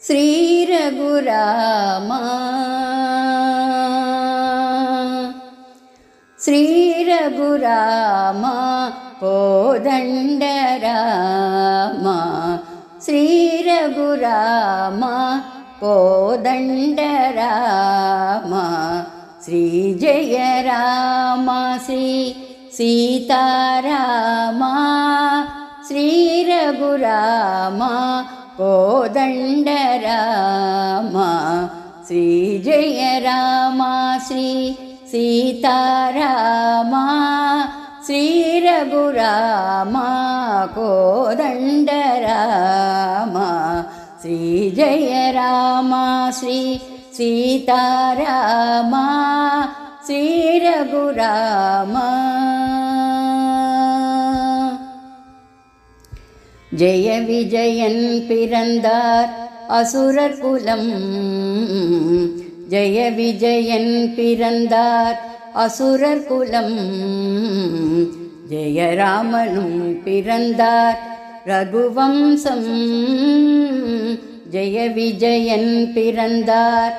श्री रघुरामा श्री रघुरामा कोदण्डरामा श्री रघुरामा कोदण्डरामा श्री जय रामा श्री सीतारामा श्री रघुरामा कोदण्डरामा श्री जय रामा श्री सीतारामा श्री रघुरामा कोदण्डरामा श्री जय रामा श्री सीतारामा श्री रघुरामा जय विजयन पिरंदार असुरर कुलम जय विजयन पिरंदार असुरर कुलम जय रामनुम पिरंदार रघुवंशम जय विजयन पिरंदार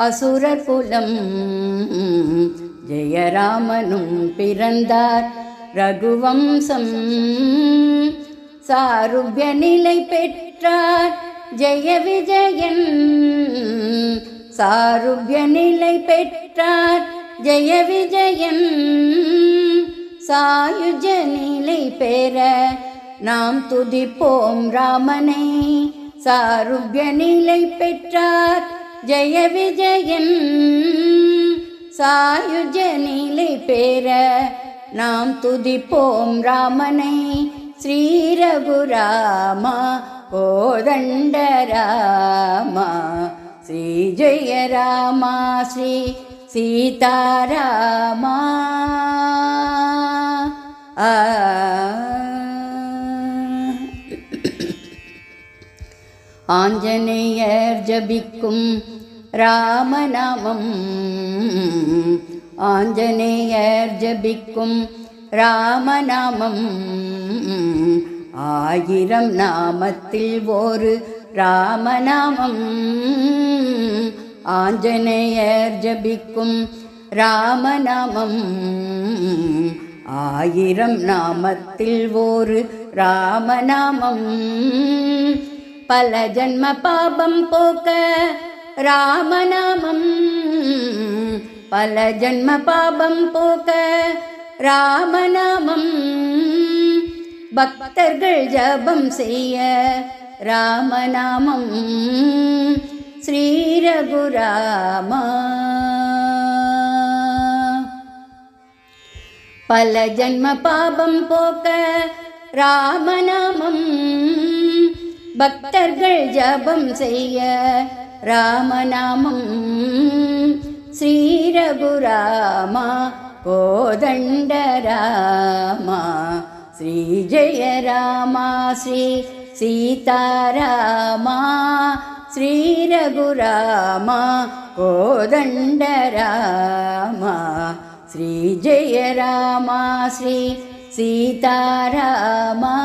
असुरर कुलम जय रामनुम पिरंदार रघुवंशम सारुभ्य निலை பெற்றார் जय विजयन सारुभ्य निலை பெற்றார் जय विजयन सायुஜ நிலை பெற நாம் துதிப்போம் ராமனை सारुभ्य நிலை பெற்றார் जय विजयन सायुஜ நிலை பெற நாம் துதிப்போம் ராமனை श्री रघुरामा कोदण्डरामा श्री जय रामा श्री सीतारामा आञ्जनेयर् जपिक्कुम रामनामम् आञ्जनेयर् जपिक्कुम ராமநாமம் ஆயிரம் நாமத்தில் ஒரு ராமநாமம் ஆஞ்சநேயர் ஜபிக்கும் ராமநாமம் ஆயிரம் நாமத்தில் ஒரு ராமநாமம் பல ஜன்ம பாபம் போக்க ராமநாமம் பல ஜன்ம பாபம் போக்க ராமநாமம் பக்தர்கள் ஜபம் செய்ய ராமநாமம் ஸ்ரீ ரகுராமா பல ஜன்ம பாபம் போக்க ராமநாமம் பக்தர்கள் ஜபம் செய்ய ராமநாமம் ஸ்ரீ ரகுராமா कोदण्डरामा श्री जय रामा श्री सीतारामा श्री रघुरामा कोदण्डरामा श्री जय रामा श्री सीतारामा